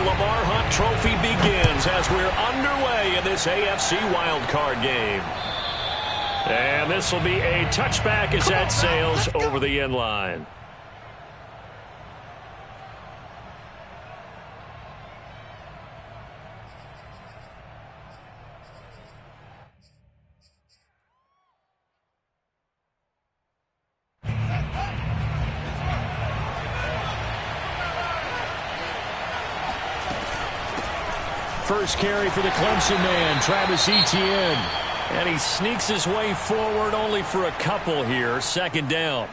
the Lamar Hunt Trophy begins as we're underway in this AFC wildcard game. And this will be a touchback as that sails over the end line. First carry for the Clemson man, Travis Etienne. And he sneaks his way forward only for a couple here. Second down.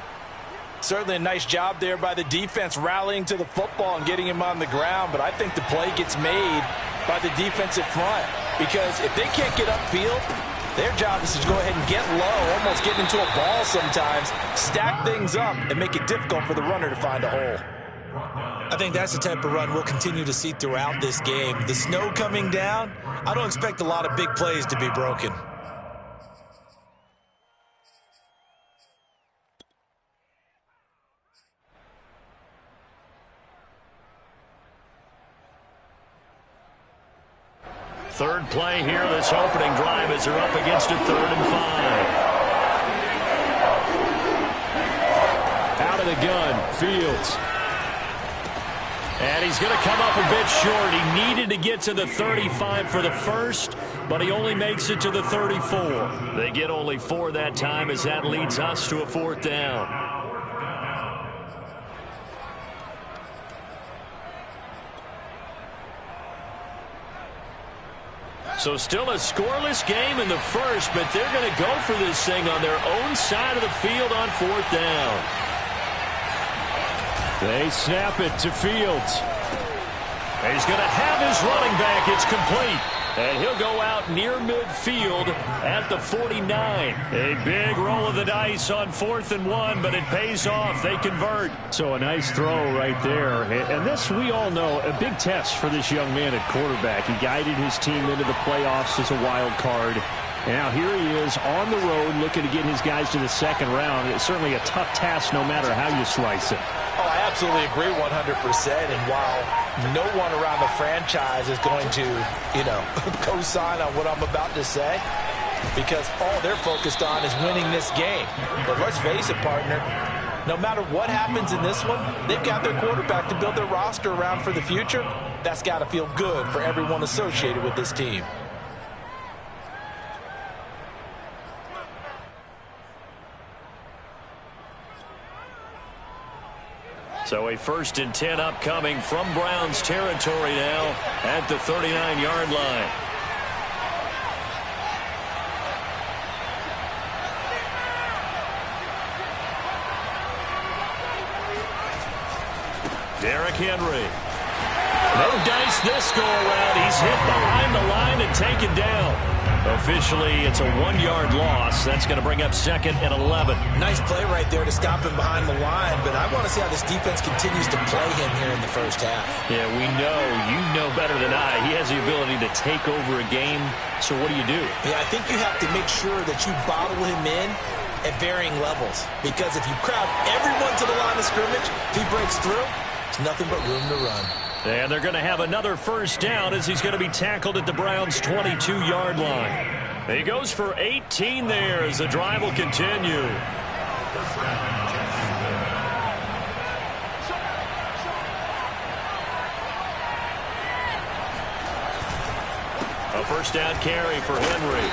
Certainly a nice job there by the defense rallying to the football and getting him on the ground. But I think the play gets made by the defensive front. Because if they can't get upfield, their job is to go ahead and get low, almost get into a ball sometimes, stack things up, and make it difficult for the runner to find a hole. I think that's the type of run we'll continue to see throughout this game. The snow coming down, I don't expect a lot of big plays to be broken. Third play here, this opening drive as they're up against a 3rd and 5. Out of the gun, Fields. And he's going to come up a bit short. He needed to get to the 35 for the first, but he only makes it to the 34. They get only 4 that time as that leads us to a 4th down. So still a scoreless game in the first, but they're going to go for this thing on their own side of the field on 4th down. They snap it to Fields. And he's going to have his running back. It's complete. And he'll go out near midfield at the 49. A big roll of the dice on 4th and 1, but it pays off. They convert. So a nice throw right there. And this, we all know, a big test for this young man at quarterback. He guided his team into the playoffs as a wild card. And now here he is on the road looking to get his guys to the 2nd round. It's certainly a tough task no matter how you slice it. Oh, I absolutely agree 100%. And while no one around the franchise is going to, co-sign on what I'm about to say, because all they're focused on is winning this game. But let's face it, partner, no matter what happens in this one, they've got their quarterback to build their roster around for the future. That's got to feel good for everyone associated with this team. So a 1st and 10 upcoming from Browns territory now at the 39-yard line. Derrick Henry. No dice this go around. He's hit behind the line and taken down. Officially, it's a 1-yard loss. That's going to bring up 2nd and 11. Nice play right there to stop him behind the line, but I want to see how this defense continues to play him here in the first half. Yeah, we know. You know better than I. He has the ability to take over a game, so what do? Yeah, I think you have to make sure that you bottle him in at varying levels, because if you crowd everyone to the line of scrimmage, if he breaks through, it's nothing but room to run. And they're going to have another 1st down as he's going to be tackled at the Browns' 22-yard line. He goes for 18 there as the drive will continue. A 1st down carry for Henry.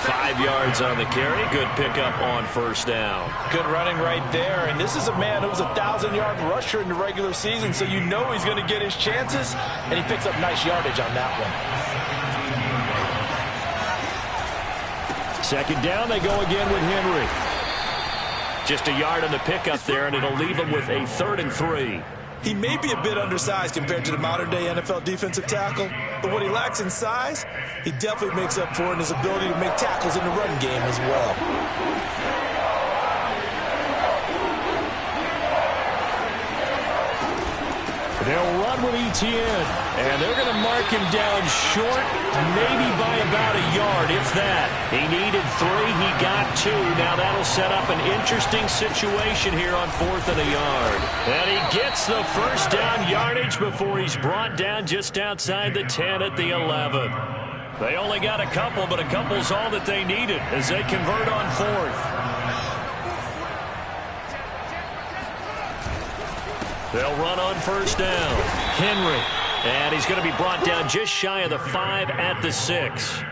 5 yards on the carry. Good pickup on 1st down. Good running right there. And this is a man who was a 1,000-yard rusher in the regular season, so you know he's going to get his chances, and he picks up nice yardage on that one. 2nd down, they go again with Henry. Just a yard on the pickup there, and it'll leave him with a 3rd and 3. He may be a bit undersized compared to the modern-day NFL defensive tackle, but what he lacks in size, he definitely makes up for in his ability to make tackles in the run game as well. They'll run with Etienne, and they're going to mark him down short, maybe by about a yard, if that. He needed 3, he got 2. Now that'll set up an interesting situation here on 4th and a yard. And he gets the first down yardage before he's brought down just outside the 10 at the 11. They only got a couple, but a couple's all that they needed as they convert on 4th. They'll run on first down. Henry. And he's going to be brought down just shy of the 5 at the 6.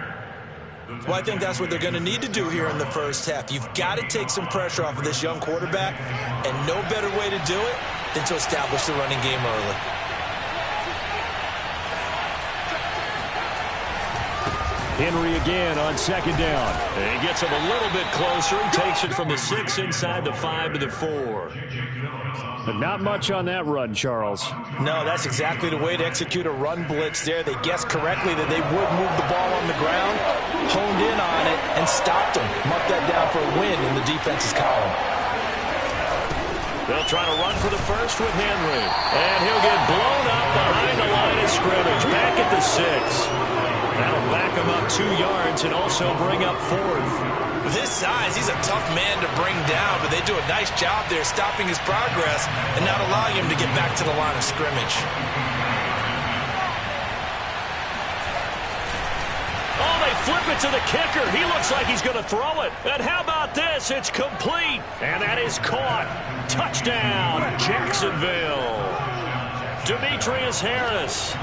Well, I think that's what they're going to need to do here in the first half. You've got to take some pressure off of this young quarterback, and no better way to do it than to establish the running game early. Henry again on second down. And he gets him a little bit closer and takes it from the 6 inside the 5 to the 4. But not much on that run, Charles. No, that's exactly the way to execute a run blitz there. They guessed correctly that they would move the ball on the ground, honed in on it, and stopped them. Mark that down for a win in the defense's column. They'll try to run for the first with Henry. And he'll get blown up behind the line of scrimmage, back at the 6. That'll back him up 2 yards and also bring up 4th. With his size, he's a tough man to bring down, but they do a nice job there stopping his progress and not allowing him to get back to the line of scrimmage. Oh, they flip it to the kicker. He looks like he's going to throw it. And how about this? It's complete. And that is caught. Touchdown, Jacksonville. Demetrius Harris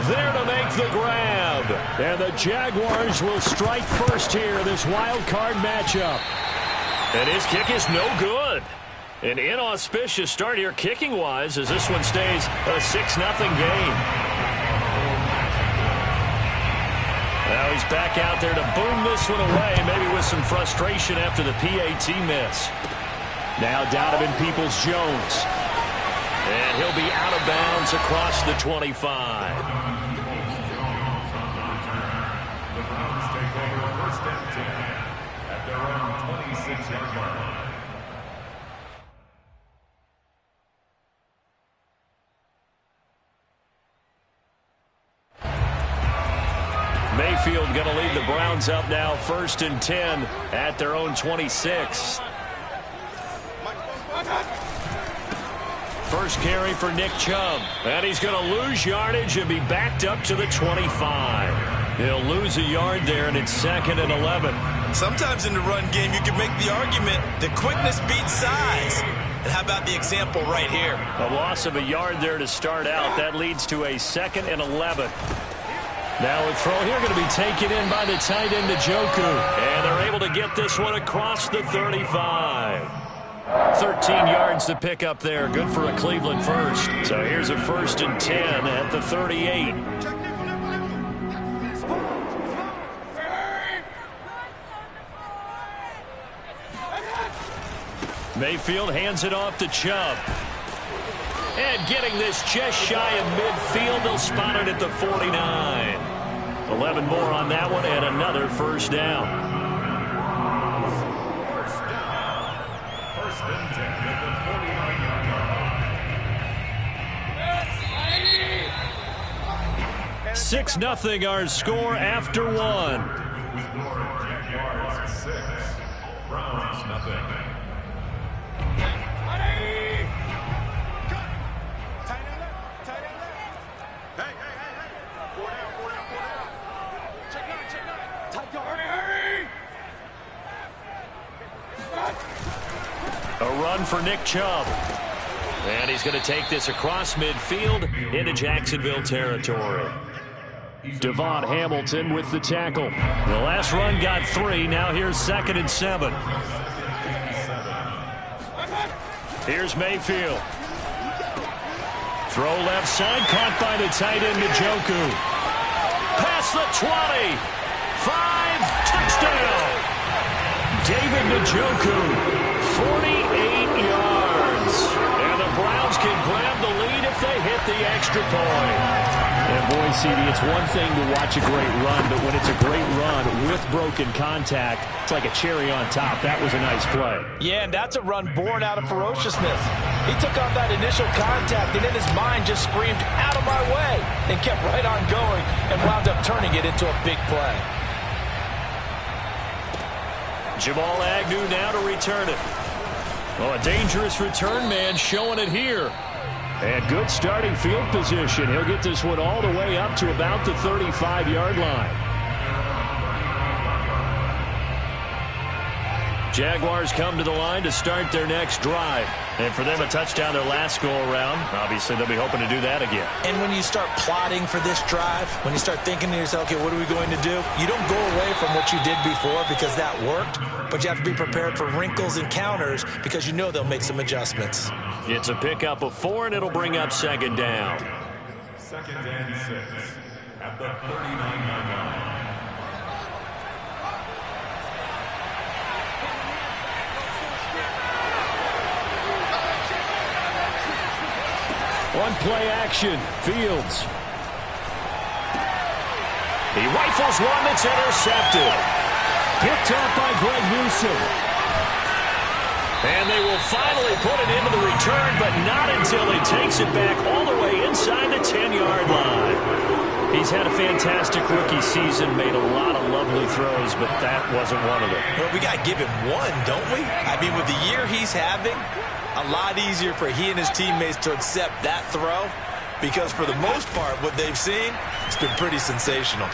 there to make the grab. And the Jaguars will strike first here, this wild card matchup. And his kick is no good. An inauspicious start here kicking-wise as this one stays a 6-0 game. Now he's back out there to boom this one away, maybe with some frustration after the PAT miss. Now Donovan Peoples-Jones. And he'll be out of bounds across the 25. The Browns take over first and 10 at their own 26-yard line. Mayfield going to lead the Browns up now, first and 10 at their own 26. First carry for Nick Chubb. And he's going to lose yardage and be backed up to the 25. He'll lose a yard there, and it's 2nd and 11. Sometimes in the run game, you can make the argument that quickness beats size. And how about the example right here? A loss of a yard there to start out. That leads to a 2nd and 11. Now a throw here going to be taken in by the tight end, Njoku. And they're able to get this one across the 35. 13 yards to pick up there. Good for a Cleveland first. So here's a 1st and 10 at the 38. Mayfield hands it off to Chubb. And getting this just shy of midfield. They'll spot it at the 49. 11 more on that one and another first down. First and 10 at the 49-yard line. 6-0 our score after one. Jaguars 6, Browns nothing. A run for Nick Chubb. And he's going to take this across midfield into Jacksonville territory. Devon Hamilton with the tackle. The last run got 3. Now here's 2nd and 7. Here's Mayfield. Throw left side, caught by the tight end, Njoku. Past the 20. 5, touchdown. David Njoku. 48 yards. And the Browns can grab the lead if they hit the extra point. And boy, CD, it's one thing to watch a great run, but when it's a great run with broken contact, it's like a cherry on top. That was a nice play. Yeah, and that's a run born out of ferociousness. He took on that initial contact, and in his mind just screamed, "Out of my way," and kept right on going and wound up turning it into a big play. Jamal Agnew now to return it. Well, a dangerous return man showing it here. And good starting field position. He'll get this one all the way up to about the 35-yard line. Jaguars come to the line to start their next drive. And for them, a touchdown their last go-around. Obviously, they'll be hoping to do that again. And when you start plotting for this drive, when you start thinking to yourself, okay, what are we going to do? You don't go away from what you did before because that worked, but you have to be prepared for wrinkles and counters because you know they'll make some adjustments. It's a pickup of 4, and it'll bring up second down. 2nd and 6 at the 39-yard line. On play action, Fields. He rifles one that's intercepted. Picked up by Greg Newsome. And they will finally put it into the return, but not until he takes it back all the way inside the 10-yard line. He's had a fantastic rookie season, made a lot of lovely throws, but that wasn't one of them. Well, we got to give him one, don't we? I mean, with the year he's having, a lot easier for he and his teammates to accept that throw because for the most part, what they've seen, it's been pretty sensational.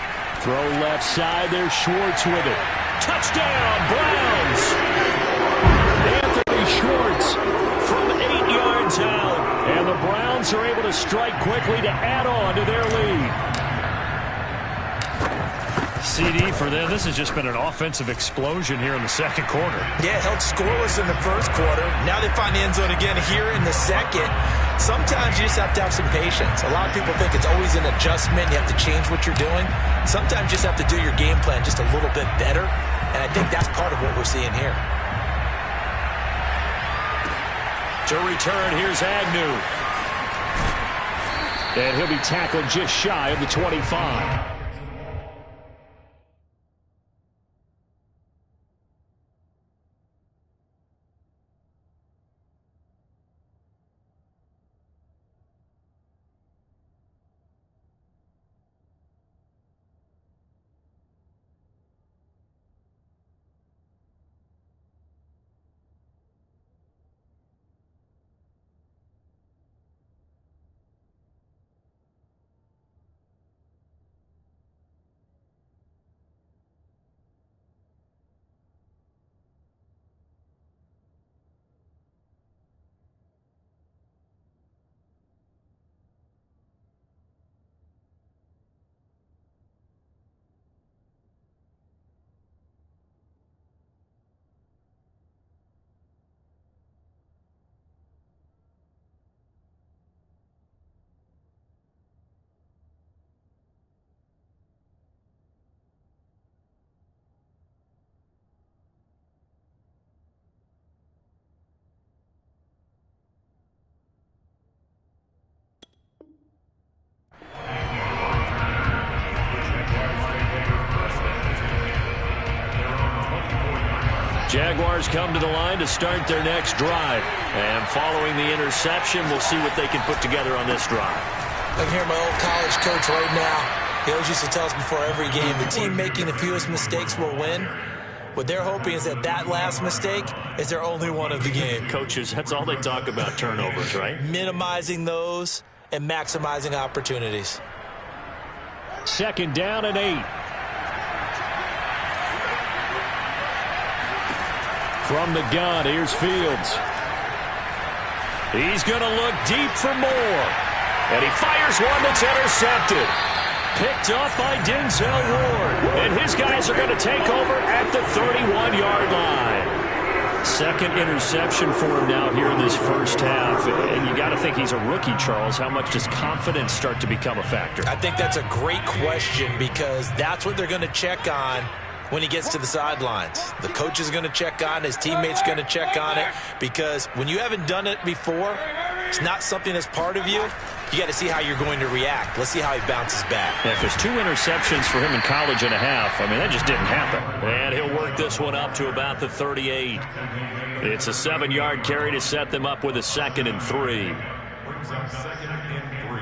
Throw left side, there's Schwartz with it. Touchdown, Browns! Anthony Schwartz From 8 yards out. And the Browns are able to strike quickly to add on to their lead. CD for them. This has just been an offensive explosion here in the second quarter. Yeah, held scoreless in the first quarter. Now they find the end zone again here in the second. Sometimes you just have to have some patience. A lot of people think it's always an adjustment. You have to change what you're doing. Sometimes you just have to do your game plan just a little bit better. And I think that's part of what we're seeing here. To return, here's Agnew. And he'll be tackled just shy of the 25. Jaguars come to the line to start their next drive. And following the interception, we'll see what they can put together on this drive. I can hear my old college coach right now. He always used to tell us before every game, the team making the fewest mistakes will win. What they're hoping is that that last mistake is their only one of the game. Coaches, that's all they talk about, turnovers, right? Minimizing those and maximizing opportunities. 2nd down and 8. From the gun, here's Fields. He's going to look deep for more. And he fires one that's intercepted. Picked off by Denzel Ward. And his guys are going to take over at the 31-yard line. Second interception for him now here in this first half. And you got to think he's a rookie, Charles. How much does confidence start to become a factor? I think that's a great question because that's what they're going to check on when he gets to the sidelines. The coach is going to check on it. His teammates going to check on it because when you haven't done it before, it's not something that's part of you. you got to see how you're going to react. Let's see how he bounces back. Yeah, because 2 interceptions for him in college and a half. I mean, that just didn't happen. And he'll work this one up to about the 38. It's a 7-yard carry to set them up with a 2nd and 3. Brings up 2nd and 3.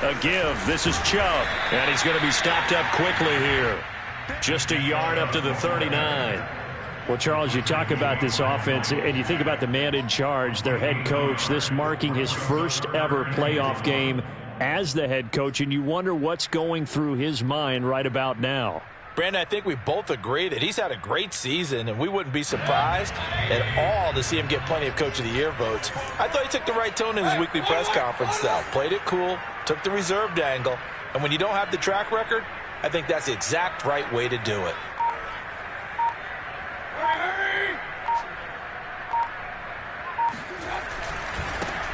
A give. This is Chubb. And he's going to be stopped up quickly here. Just a yard up to the 39. Well, Charles, you talk about this offense, and you think about the man in charge, their head coach, this marking his first ever playoff game as the head coach, and you wonder what's going through his mind right about now. Brandon, I think we both agree that he's had a great season, and we wouldn't be surprised at all to see him get plenty of Coach of the Year votes. I thought he took the right tone in his weekly press conference, though. Played it cool, took the reserved angle, and when you don't have the track record, I think that's the exact right way to do it.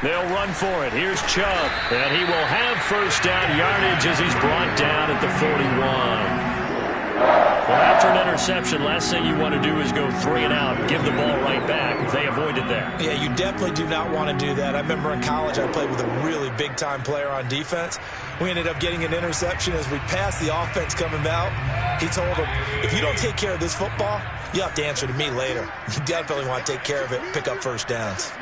They'll run for it. Here's Chubb, and he will have first down yardage as he's brought down at the 41. Well, after an interception, last thing you want to do is go 3 and out, give the ball right back. They avoided that. Yeah, you definitely do not want to do that. I remember in college I played with a really big-time player on defense. We ended up getting an interception as we passed the offense coming out. He told him, if you don't take care of this football, you have to answer to me later. You definitely want to take care of it, pick up first downs.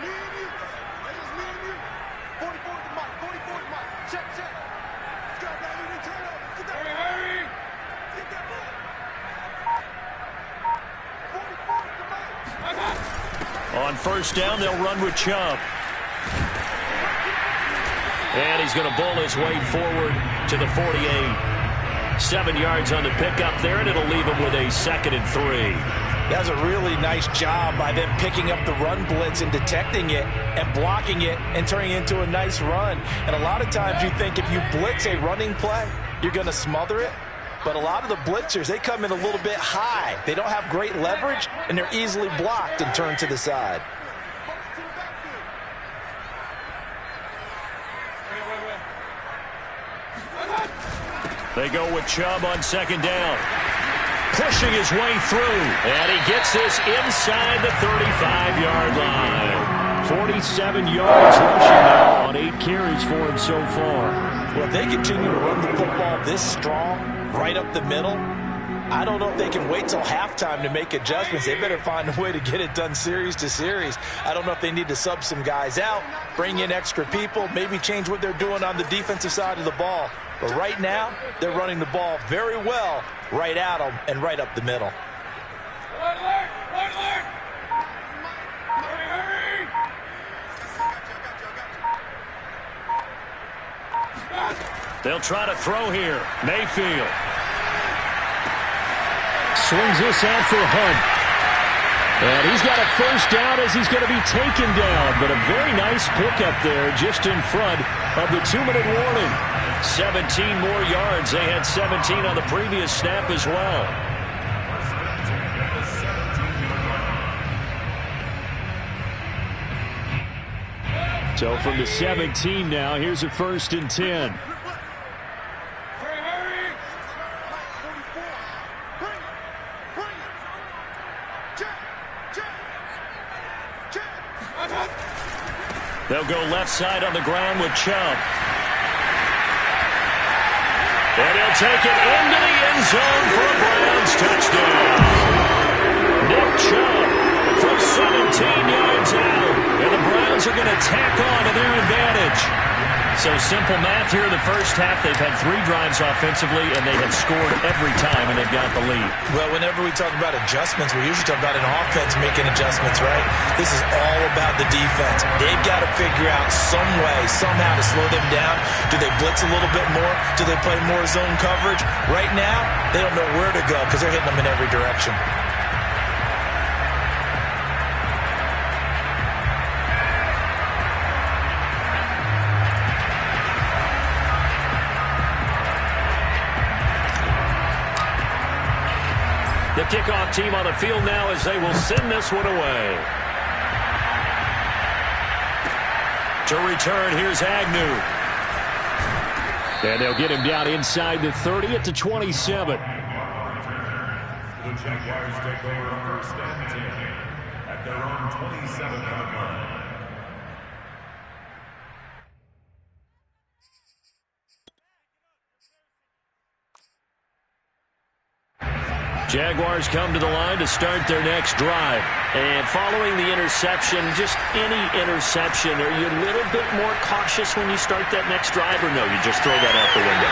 On first down, they'll run with Chubb. And he's going to bull his way forward to the 48. 7 yards on the pickup there, and it'll leave him with a 2nd and 3. That was a really nice job by them picking up the run blitz and detecting it and blocking it and turning it into a nice run. And a lot of times you think if you blitz a running play, you're going to smother it. But a lot of the blitzers, they come in a little bit high. They don't have great leverage, and they're easily blocked and turned to the side. They go with Chubb on 2nd down. Pushing his way through, and he gets this inside the 35-yard line. 47 yards rushing now on 8 carries for him so far. Well, if they continue to run the football this strong, right up the middle, I don't know if they can wait till halftime to make adjustments. They better find a way to get it done series to series. I don't know if they need to sub some guys out, bring in extra people, maybe change what they're doing on the defensive side of the ball. But right now, they're running the ball very well right at them and right up the middle. They'll try to throw here. Mayfield. Swings this out for Hunt. And he's got a first down as he's going to be taken down. But a very nice pickup there just in front of the 2-minute warning. 17 more yards. They had 17 on the previous snap as well. So from the 17 now, here's a 1st and 10. They'll go left side on the ground with Chubb. And he'll take it into the end zone for a Browns touchdown. Nick Chubb from 17 yards out. And the Browns are going to tack on to their advantage. So simple math here in the first half. They've had 3 drives offensively, and they have scored every time, and they've got the lead. Well, whenever we talk about adjustments, we usually talk about an offense making adjustments, right? This is all about the defense. They've got to figure out some way, somehow to slow them down. Do they blitz a little bit more? Do they play more zone coverage? Right now, they don't know where to go because they're hitting them in every direction. The kickoff team on the field now as they will send this one away. To return, here's Agnew. And they'll get him down inside the 30 at the 27. The Jaguars take over first and 10 at their own 27-yard line. Jaguars come to the line to start their next drive. And following the interception, just any interception, are you a little bit more cautious when you start that next drive, or no, you just throw that out the window?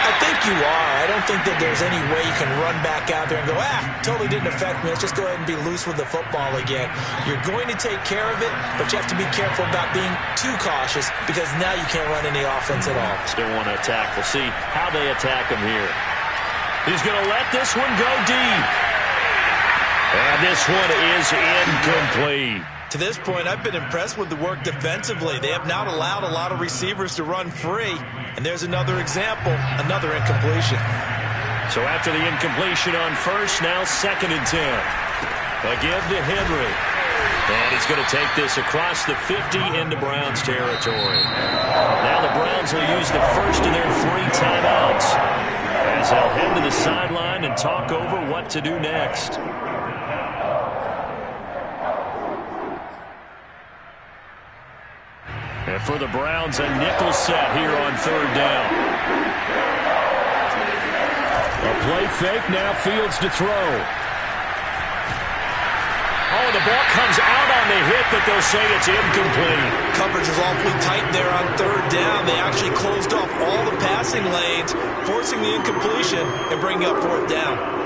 I think you are. I don't think that there's any way you can run back out there and go, totally didn't affect me. Let's just go ahead and be loose with the football again. You're going to take care of it, but you have to be careful about being too cautious because now you can't run any offense at all. Still want to attack. We'll see how they attack him here. He's going to let this one go deep. And this one is incomplete. To this point, I've been impressed with the work defensively. They have not allowed a lot of receivers to run free. And there's another example, another incompletion. So after the incompletion on first, now 2nd and 10. Again to Henry. And he's going to take this across the 50 into Browns territory. Now the Browns will use the first of their 3 timeouts as they'll head to the sideline and talk over what to do next. And for the Browns, a nickel set here on 3rd down. A play fake, now Fields to throw. Oh, the ball comes out on the hit, but they'll say it's incomplete. Coverage was awfully tight there on 3rd down. They actually closed off all the passing lanes, forcing the incompletion and bringing up 4th down.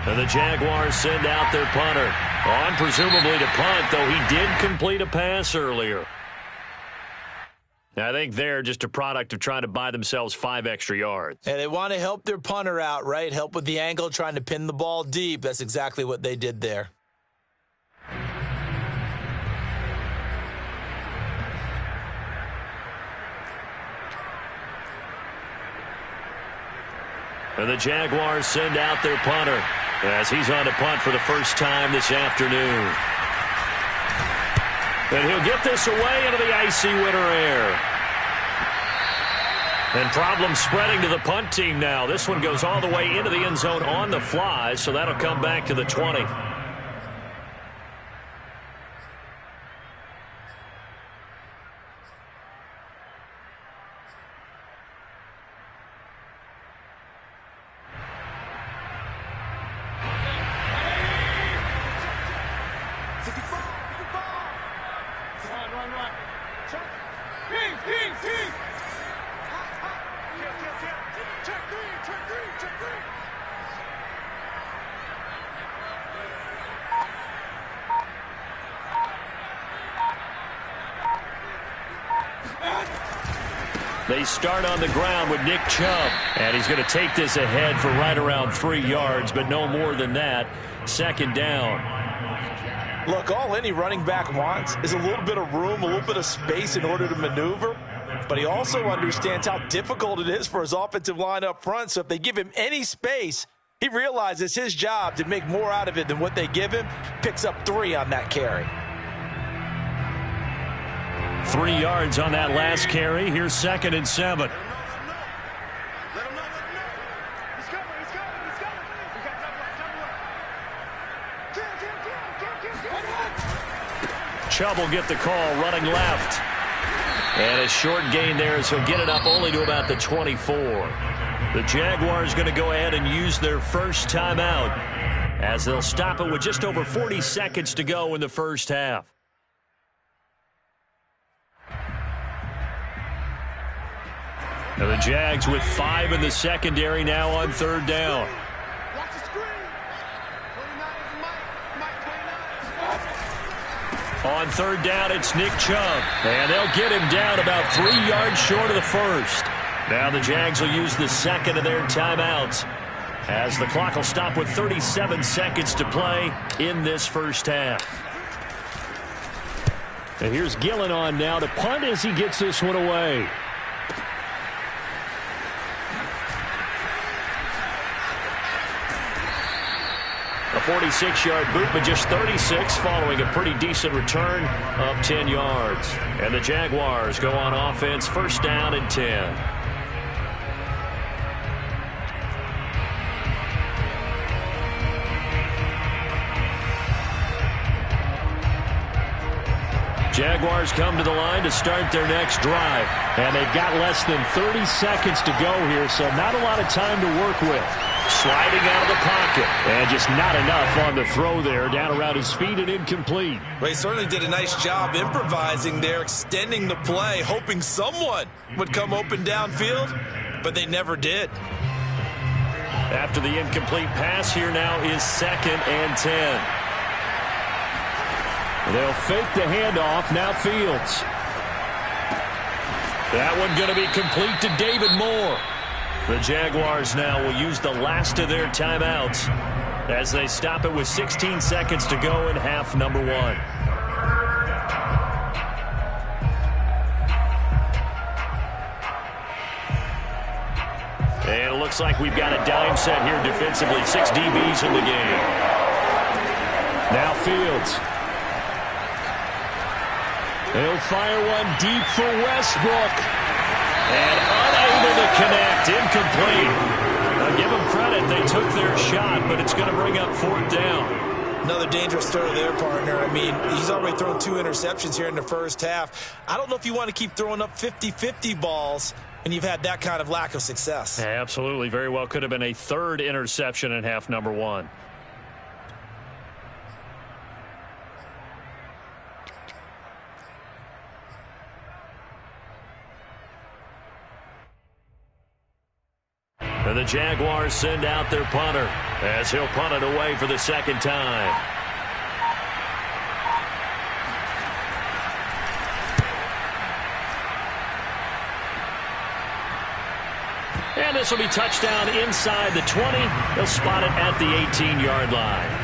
And the Jaguars send out their punter. On presumably to punt, though he did complete a pass earlier. I think they're just a product of trying to buy themselves 5 extra yards. And they want to help their punter out, right? Help with the angle, trying to pin the ball deep. That's exactly what they did there. And the Jaguars send out their punter as he's on to punt for the first time this afternoon. And he'll get this away into the icy winter air. And problems spreading to the punt team now. This one goes all the way into the end zone on the fly, so that'll come back to the 20. They start on the ground with Nick Chubb. And he's going to take this ahead for right around 3 yards, but no more than that. 2nd down. Look, all any running back wants is a little bit of room, a little bit of space in order to maneuver. But he also understands how difficult it is for his offensive line up front. So if they give him any space, he realizes his job to make more out of it than what they give him. Picks up 3 on that carry. 3 yards on that last carry. Here's 2nd and 7. Chubb will get the call running left. And a short gain there as he'll get it up only to about the 24. The Jaguars going to go ahead and use their first timeout as they'll stop it with just over 40 seconds to go in the first half. And the Jags with 5 in the secondary now on 3rd down. On third down, it's Nick Chubb. And they'll get him down about 3 yards short of the first. Now the Jags will use the second of their timeouts, as the clock will stop with 37 seconds to play in this first half. And here's Gillen on now to punt as he gets this one away. A 46-yard boot, but just 36 following a pretty decent return of 10 yards. And the Jaguars go on offense, first down and 10. Jaguars come to the line to start their next drive. And they've got less than 30 seconds to go here, so not a lot of time to work with. Sliding out of the pocket. And just not enough on the throw there. Down around his feet and incomplete. Well, he certainly did a nice job improvising there, extending the play, hoping someone would come open downfield, but they never did. After the incomplete pass, here now is second and 10. They'll fake the handoff. Now Fields. That one going to be complete to David Moore. The Jaguars now will use the last of their timeouts as they stop it with 16 seconds to go in half number one. And it looks like we've got a dime set here defensively. 6 DBs in the game. Now Fields. They'll fire one deep for Westbrook. And unable to connect. Incomplete. Now give them credit. They took their shot, but it's going to bring up fourth down. Another dangerous throw there, partner. I mean, he's already thrown 2 interceptions here in the first half. I don't know if you want to keep throwing up 50-50 balls and you've had that kind of lack of success. Yeah, absolutely. Very well could have been a third interception in half number one. And the Jaguars send out their punter as he'll punt it away for the second time. And this will be touchdown inside the 20. They'll spot it at the 18-yard line.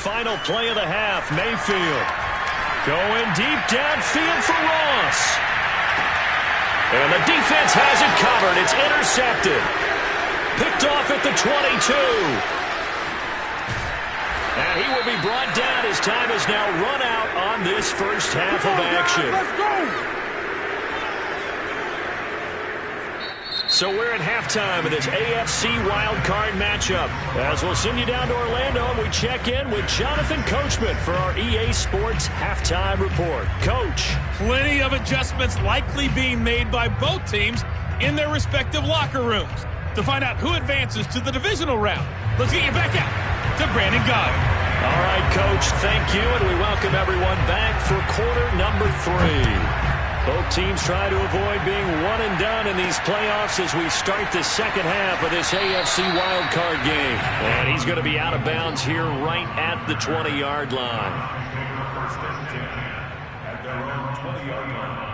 Final play of the half. Mayfield going deep downfield for Ross. And the defense has it covered. It's intercepted. Picked off at the 22. And he will be brought down as time has now run out on this first half of action. Let's go! So we're at halftime of this AFC wildcard matchup. As we'll send you down to Orlando and we check in with Jonathan Coachman for our EA Sports Halftime Report. Coach. Plenty of adjustments likely being made by both teams in their respective locker rooms. To find out who advances to the divisional round, let's get you back out to Brandon Goddard. All right, Coach, thank you, and we welcome everyone back for quarter number 3. Both teams try to avoid being one and done in these playoffs as we start the second half of this AFC wildcard game. And he's going to be out of bounds here right at the 20-yard line. First and 10 at their own 20-yard line.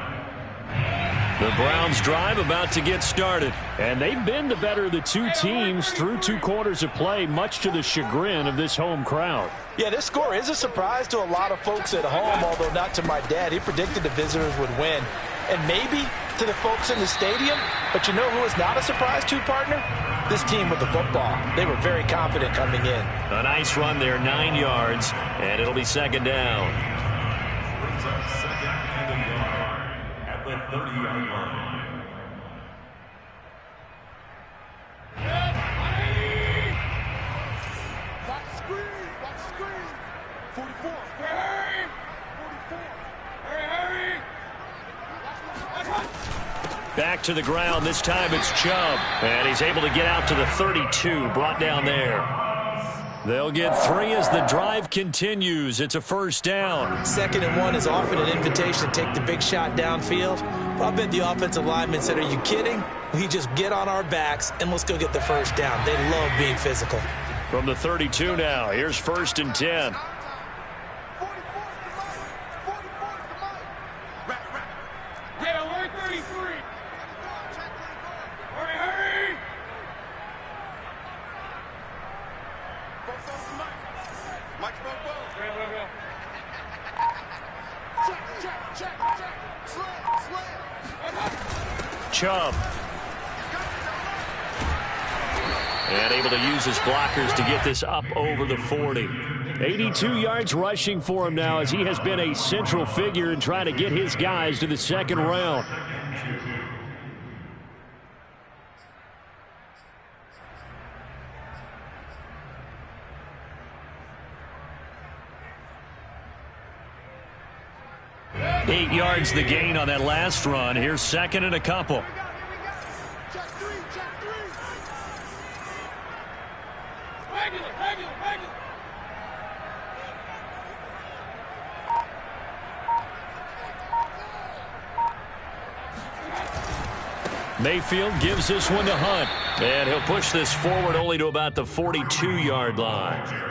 The Browns drive about to get started. And they've been the better of the two teams through 2 quarters of play, much to the chagrin of this home crowd. Yeah, this score is a surprise to a lot of folks at home, although not to my dad. He predicted the visitors would win. And maybe to the folks in the stadium, but you know who is not a surprise to, partner? This team with the football. They were very confident coming in. A nice run there, 9 yards, and it'll be second down. Brings up second and a yard at the 30-yard line. Back to the ground. This time it's Chubb. And he's able to get out to the 32. Brought down there. They'll get 3 as the drive continues. It's a first down. 2nd and 1 is often an invitation to take the big shot downfield. But I bet the offensive lineman said, are you kidding? We just get on our backs and let's go get the first down. They love being physical. From the 32 now, here's 1st and 10. Hey, alert 33. Hurry, hurry. Mike, check. Chubb. And able to use his blockers to get this up over the 40. 82 yards rushing for him now as he has been a central figure in trying to get his guys to the 2nd round. Eight yards the gain on that last run. Here's 2nd and a couple. Mayfield gives this one to Hunt. And he'll push this forward only to about the 42-yard line.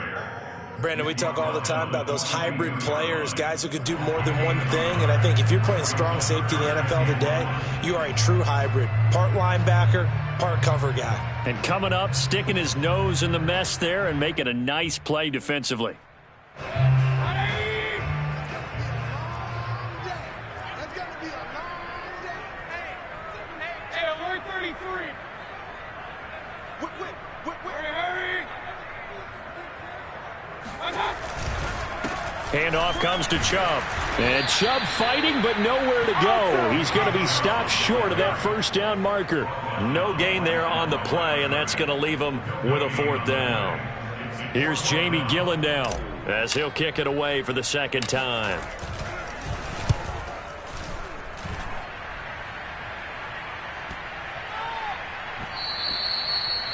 Brandon, we talk all the time about those hybrid players, guys who could do more than one thing. And I think if you're playing strong safety in the NFL today, you are a true hybrid. Part linebacker, part cover guy. And coming up, sticking his nose in the mess there and making a nice play defensively. Handoff comes to Chubb. And Chubb fighting, but nowhere to go. He's going to be stopped short of that first down marker. No gain there on the play, and that's going to leave him with a 4th down. Here's Jamie Gillandale as he'll kick it away for the 2nd time.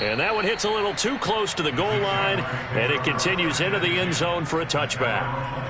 And that one hits a little too close to the goal line, and it continues into the end zone for a touchback.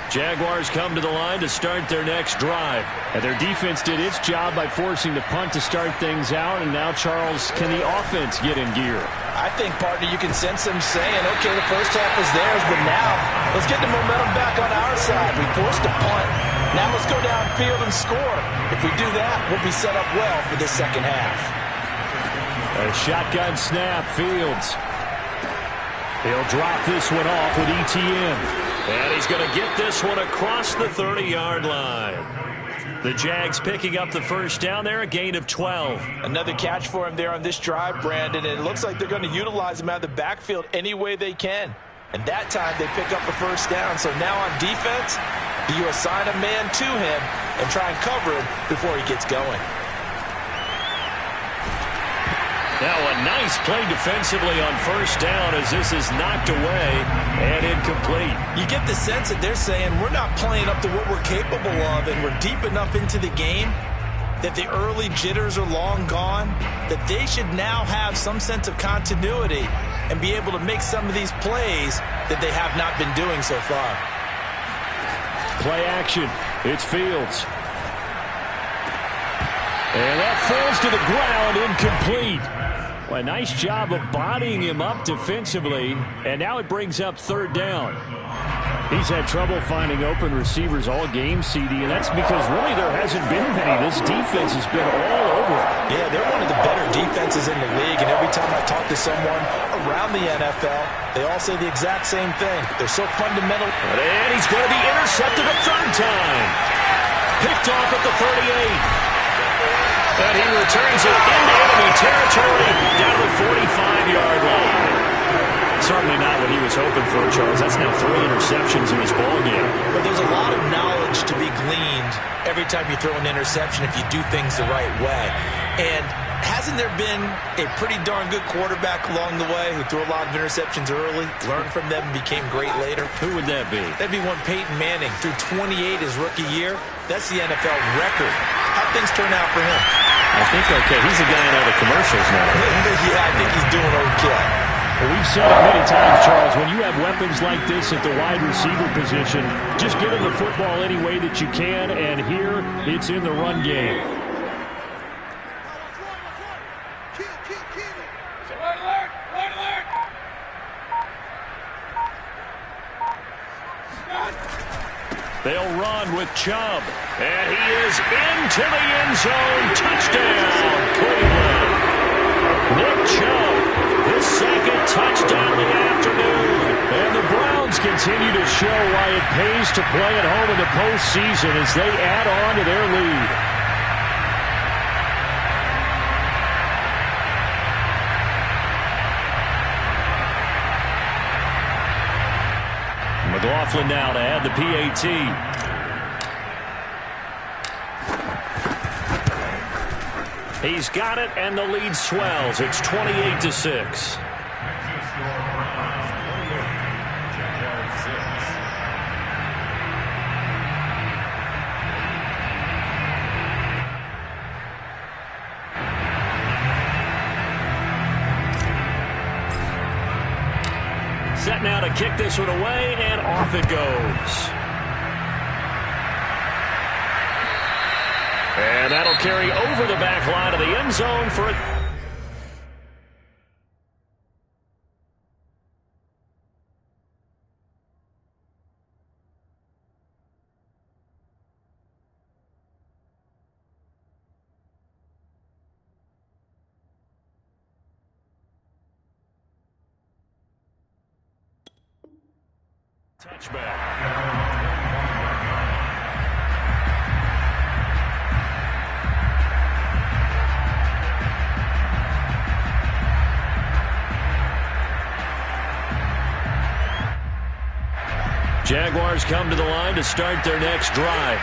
Jaguars come to the line to start their next drive. And their defense did its job by forcing the punt to start things out. And now, Charles, can the offense get in gear? I think, partner, you can sense them saying, okay, the first half was theirs, but now let's get the momentum back on our side. We forced a punt. Now let's go downfield and score. If we do that, we'll be set up well for this 2nd half. A shotgun snap, Fields. He'll drop this one off with ETN. And he's going to get this one across the 30-yard line. The Jags picking up the first down there, a gain of 12. Another catch for him there on this drive, Brandon, and it looks like they're going to utilize him out of the backfield any way they can. And that time they pick up a first down. So now on defense, you assign a man to him and try and cover him before he gets going. Now a nice play defensively on first down as this is knocked away and incomplete. You get the sense that they're saying we're not playing up to what we're capable of, and we're deep enough into the game that the early jitters are long gone, that they should now have some sense of continuity and be able to make some of these plays that they have not been doing so far. Play action. It's Fields. And that falls to the ground, incomplete. Well, a nice job of bodying him up defensively, and now it brings up 3rd down. He's had trouble finding open receivers all game, CD, and that's because really there hasn't been many. This defense has been all over it. Yeah, they're one of the better defenses in the league, and every time I talk to someone around the NFL, they all say the exact same thing. They're so fundamental. And he's going to be intercepted a 3rd time. Picked off at the 38. And he returns it into enemy territory down the 45-yard line. Certainly not what he was hoping for, Charles. That's now 3 interceptions in this ballgame. But there's a lot of knowledge to be gleaned every time you throw an interception if you do things the right way. And hasn't there been a pretty darn good quarterback along the way who threw a lot of interceptions early, learned from them, and became great later? Who would that be? That'd be one Peyton Manning. Threw 28 his rookie year. That's the NFL record. How'd things turn out for him? I think okay. He's the guy in all the commercials now. Yeah, I think he's doing okay. Well, we've said it many times, Charles, when you have weapons like this at the wide receiver position, just get him the football any way that you can, and here it's in the run game. They'll run with Chubb, and he is into the end zone. Touchdown, Cleveland. Nick Chubb, his second touchdown of the afternoon. And the Browns continue to show why it pays to play at home in the postseason as they add on to their lead. McLaughlin now to add the PAT. He's got it, and the lead swells. It's 28-6. Set now to kick this one away, and off it goes. And that'll carry over the back line of the end zone for a... touchback. Jaguars come to the line to start their next drive.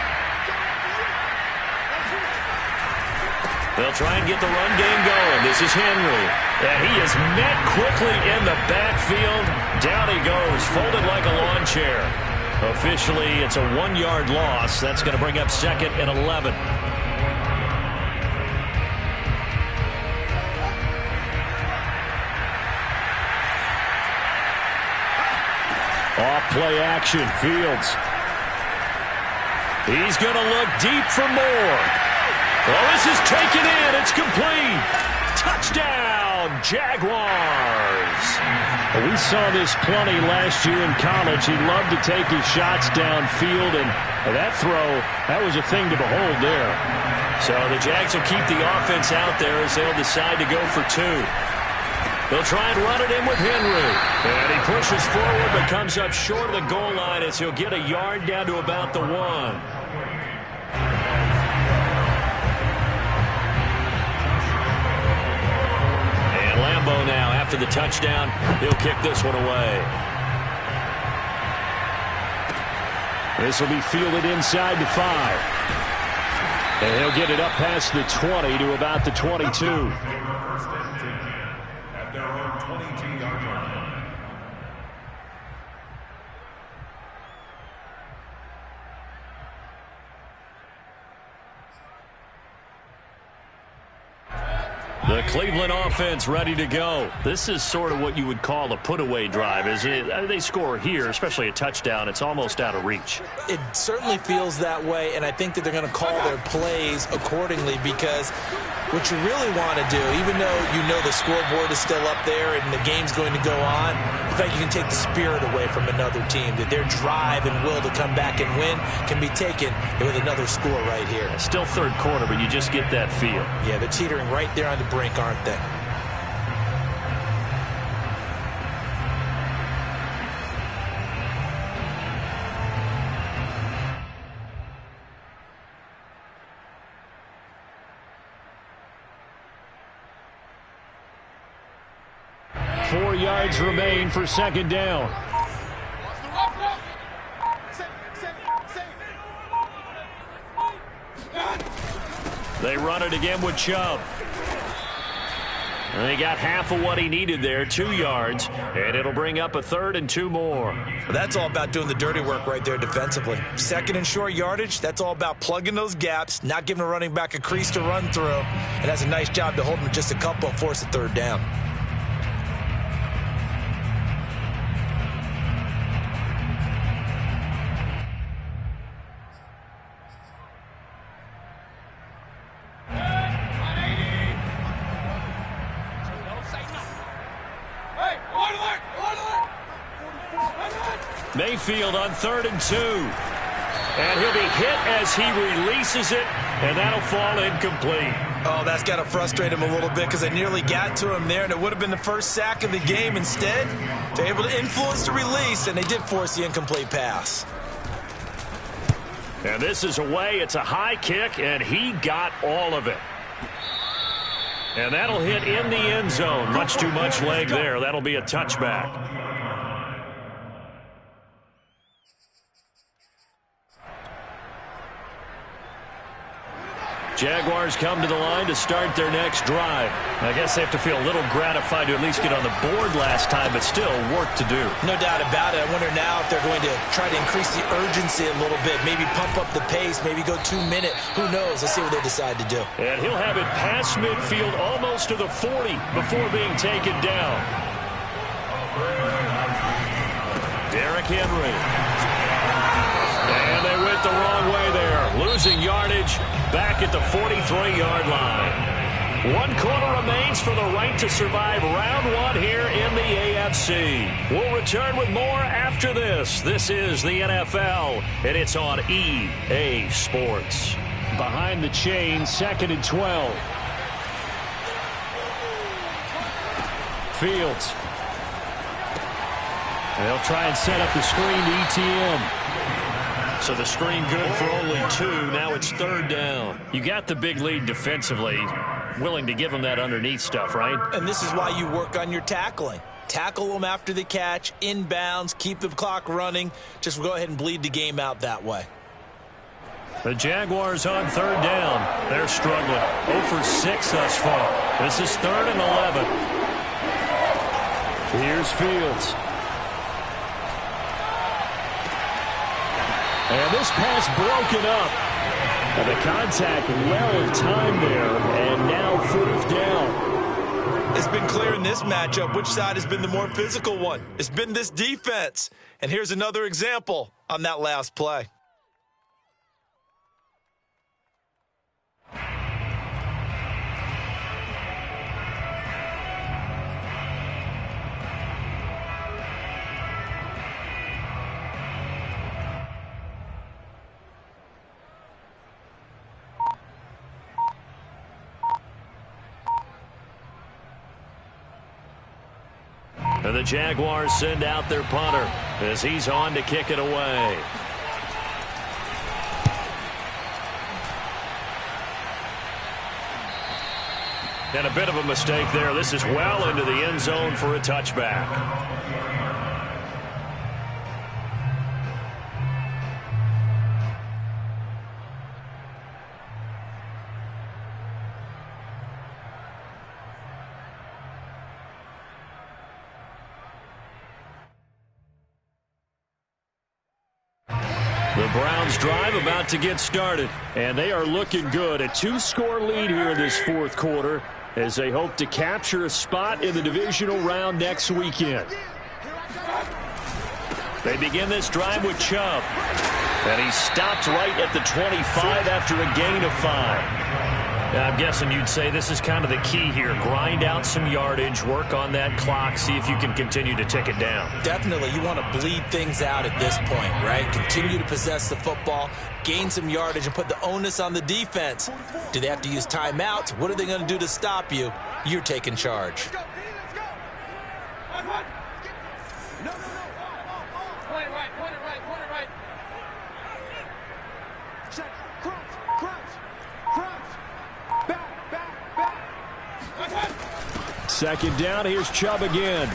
They'll try and get the run game going. This is Henry. And he is met quickly in the backfield. Down he goes, folded like a lawn chair. Officially, it's a 1-yard loss. That's going to bring up 2nd and 11. Off play action, Fields. He's going to look deep for more. Oh, this is taken in. It's complete. Touchdown, Jaguars. Well, we saw this plenty last year in college. He loved to take his shots downfield, and that throw, that was a thing to behold there. So the Jags will keep the offense out there as they'll decide to go for 2. They'll try and run it in with Henry. And he pushes forward but comes up short of the goal line as he'll get a yard down to about the 1. And Lambeau now, after the touchdown, he'll kick this one away. This will be fielded inside the 5. And he'll get it up past the 20 to about the 22. The Cleveland offense ready to go. This is sort of what you would call a put-away drive. They score here, especially a touchdown. It's almost out of reach. It certainly feels that way, and I think that they're going to call their plays accordingly because what you really want to do, even though you know the scoreboard is still up there and the game's going to go on, in fact, you can take the spirit away from another team, that their drive and will to come back and win can be taken with another score right here. Still third quarter, but you just get that feel. Yeah, they're teetering right there on the brink, aren't they? 4 yards remain for second down. They run it again with Chubb. And they got half of what he needed there, 2 yards, and it'll bring up a 3rd and 2 more. That's all about doing the dirty work right there defensively. 2nd and short yardage, that's all about plugging those gaps, not giving a running back a crease to run through, and that's a nice job to hold him just a couple and force a 3rd down. Mayfield on 3rd and 2. And he'll be hit as he releases it, and that'll fall incomplete. Oh, that's got to frustrate him a little bit because they nearly got to him there, and it would have been the first sack of the game. Instead, they're able to influence the release, and they did force the incomplete pass. And this is away. It's a high kick, and he got all of it. And that'll hit in the end zone. Much too much leg there. That'll be a touchback. Jaguars come to the line to start their next drive. I guess they have to feel a little gratified to at least get on the board last time, but still work to do. No doubt about it. I wonder now if they're going to try to increase the urgency a little bit, maybe pump up the pace, maybe go 2 minute. Who knows? Let's see what they decide to do. And he'll have it past midfield almost to the 40 before being taken down. Derrick Henry. And they went the wrong way there. Losing yardage back at the 43-yard line. 1 quarter remains for the right to survive round 1 here in the AFC. We'll return with more after this. This is the NFL, and it's on EA Sports. Behind the chain, 2nd and 12. Fields. They'll try and set up the screen to ETN. So the screen good for only 2. Now it's 3rd down. You got the big lead defensively. Willing to give them that underneath stuff, right? And this is why you work on your tackling. Tackle them after the catch, inbounds, keep the clock running. Just go ahead and bleed the game out that way. The Jaguars on 3rd down. They're struggling. 0 for 6 thus far. This is 3rd and 11. Here's Fields. And this pass broken up. And the contact well timed there. And now 4th down. It's been clear in this matchup which side has been the more physical one. It's been this defense. And here's another example on that last play. And the Jaguars send out their punter as he's on to kick it away. And a bit of a mistake there. This is well into the end zone for a touchback. The Browns drive about to get started, and they are looking good. A 2-score lead here in this 4th quarter as they hope to capture a spot in the divisional round next weekend. They begin this drive with Chubb, and he stopped right at the 25 after a gain of 5. Now, I'm guessing you'd say this is kind of the key here. Grind out some yardage, work on that clock, see if you can continue to tick it down. Definitely. You want to bleed things out at this point, right? Continue to possess the football, gain some yardage, and put the onus on the defense. Do they have to use timeouts? What are they going to do to stop you? You're taking charge. Second down, here's Chubb again.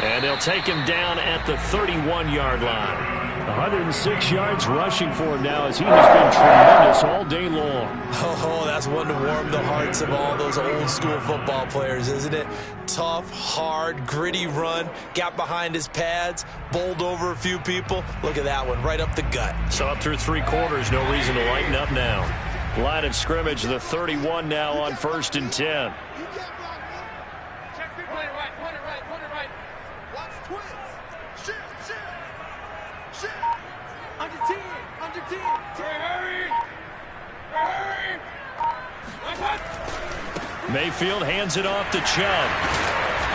And they'll take him down at the 31-yard line. 106 yards rushing for him now as he has been tremendous all day long. Oh, that's one to warm the hearts of all those old-school football players, isn't it? Tough, hard, gritty run, got behind his pads, bowled over a few people. Look at that one, right up the gut. So up through 3 quarters, no reason to lighten up now. Line of scrimmage, the 31 now on 1st and 10. Mayfield hands it off to Chubb.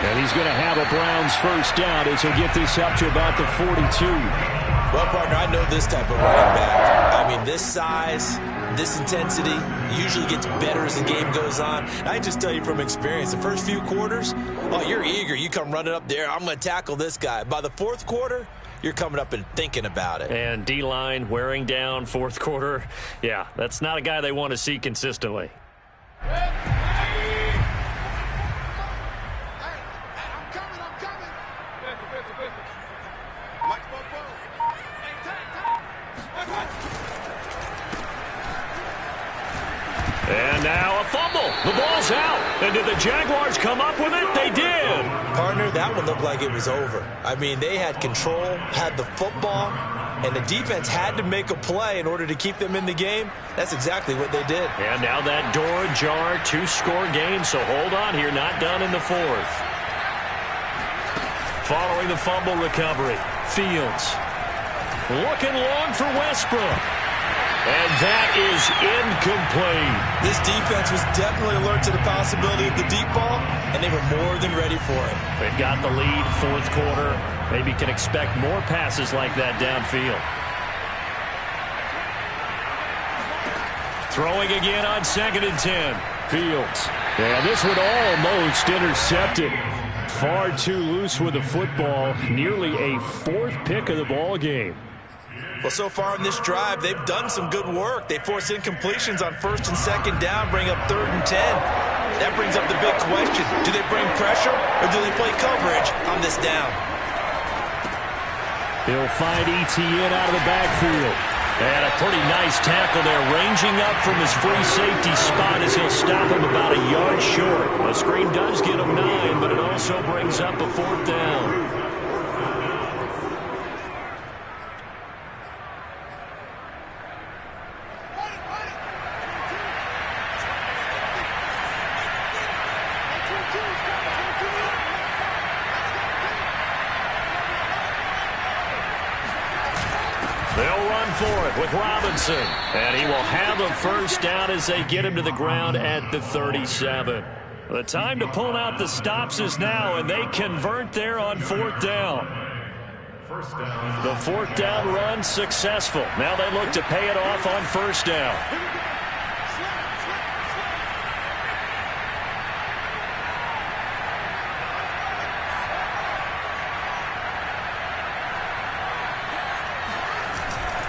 And he's going to have a Browns first down as he'll get this up to about the 42. Well, partner, I know this type of running back. I mean, this size, this intensity usually gets better as the game goes on. And I just tell you from experience, the first few quarters, oh, you're eager. You come running up there, I'm going to tackle this guy. By the 4th quarter, you're coming up and thinking about it. And D-line wearing down 4th quarter. Yeah, that's not a guy they want to see consistently. And now a fumble. The ball's out. And did the Jaguars come up with it? They did. Partner, that one looked like it was over. I mean, they had control, had the football, and the defense had to make a play in order to keep them in the game. That's exactly what they did. And now that door ajar, 2-score game, so hold on here, not done in the 4th. Following the fumble recovery, Fields looking long for Westbrook. And that is incomplete. This defense was definitely alert to the possibility of the deep ball, and they were more than ready for it. They've got the lead, 4th quarter. Maybe can expect more passes like that downfield. Throwing again on 2nd and 10. Fields. Yeah, this one almost intercepted. Far too loose with the football. Nearly a 4th pick of the ball game. Well, so far in this drive, they've done some good work. They force incompletions on 1st and 2nd down, bring up 3rd and 10. That brings up the big question. Do they bring pressure or do they play coverage on this down? He'll find ETN out of the backfield. And a pretty nice tackle there, ranging up from his free safety spot as he'll stop him about a yard short. The screen does get him 9, but it also brings up a 4th down. They'll run for it with Robinson. And he will have a first down as they get him to the ground at the 37. The time to pull out the stops is now, and they convert there on 4th down. The 4th down run successful. Now they look to pay it off on 1st down.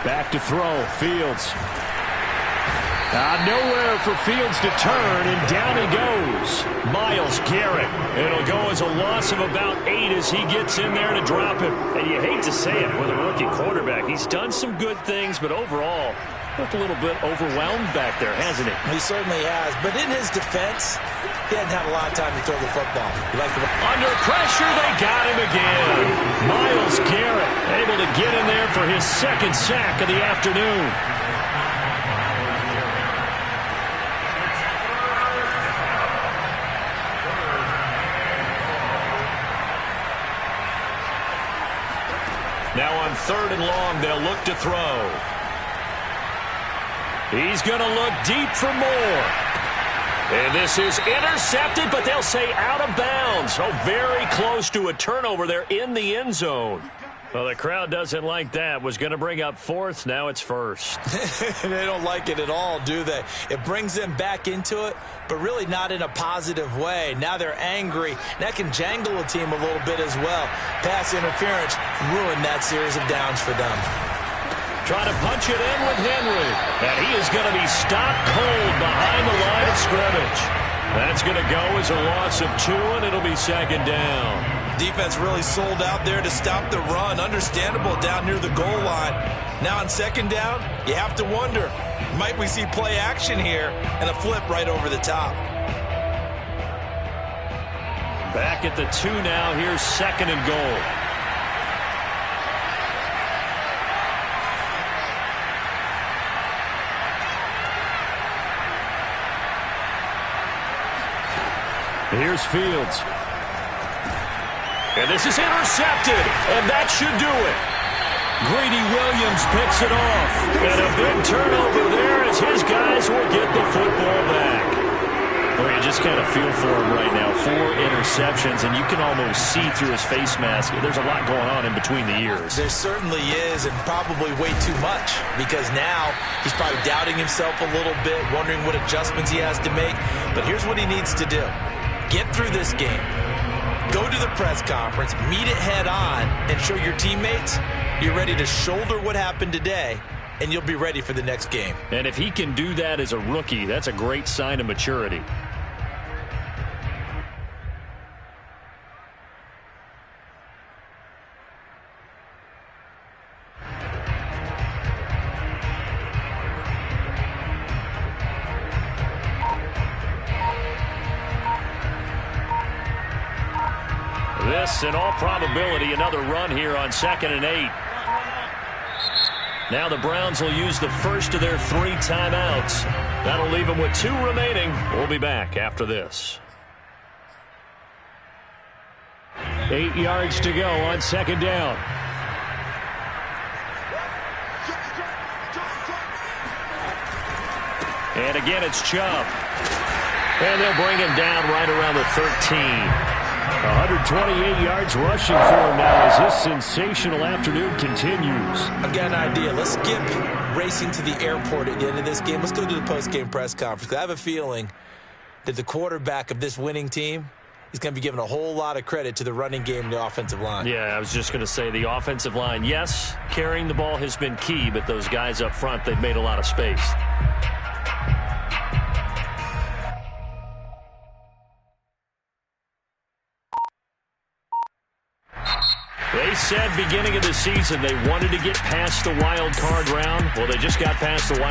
Back to throw, Fields. Nowhere for Fields to turn, and down he goes. Myles Garrett. It'll go as a loss of about 8 as he gets in there to drop him. And you hate to say it with a rookie quarterback. He's done some good things, but overall, looked a little bit overwhelmed back there, hasn't he? He certainly has. But in his defense, he hadn't had a lot of time to throw the football. Under pressure, they got him again. Myles Garrett able to get in there for his 2nd sack of the afternoon. Now on 3rd and long, they'll look to throw. He's going to look deep for more. And this is intercepted, but they'll say out of bounds. Oh, very close to a turnover there in the end zone. Well, the crowd doesn't like that. Was going to bring up 4th. Now it's 1st. They don't like it at all, do they? It brings them back into it, but really not in a positive way. Now they're angry. That can jangle a team a little bit as well. Pass interference ruined that series of downs for them. Trying to punch it in with Henry. And he is going to be stopped cold behind the line of scrimmage. That's going to go as a loss of 2, and it'll be second down. Defense really sold out there to stop the run. Understandable down near the goal line. Now on second down, you have to wonder, might we see play action here and a flip right over the top? Back at the 2 now. Here's second and goal. Here's Fields. And this is intercepted, and that should do it. Greedy Williams picks it off. And a big turnover there as his guys will get the football back. Well, you just kind of feel for him right now. 4 interceptions, and you can almost see through his face mask. There's a lot going on in between the ears. There certainly is, and probably way too much, because now he's probably doubting himself a little bit, wondering what adjustments he has to make. But here's what he needs to do. Get through this game. Go to the press conference, meet it head on, and show your teammates you're ready to shoulder what happened today, and you'll be ready for the next game. And if he can do that as a rookie, that's a great sign of maturity. This, in all probability, another run here on 2nd and 8. Now the Browns will use the first of their 3 timeouts. That'll leave them with 2 remaining. We'll be back after this. 8 yards to go on 2nd down. And again, it's Chubb. And they'll bring him down right around the 13. 128 yards rushing for him now as this sensational afternoon continues. I've got an idea. Let's skip racing to the airport at the end of this game. Let's go to the post-game press conference. I have a feeling that the quarterback of this winning team is going to be giving a whole lot of credit to the running game and the offensive line. Yeah, I was just going to say the offensive line, yes, carrying the ball has been key, but those guys up front, they've made a lot of space. They said beginning of the season they wanted to get past the wild card round. Well, they just got past the wild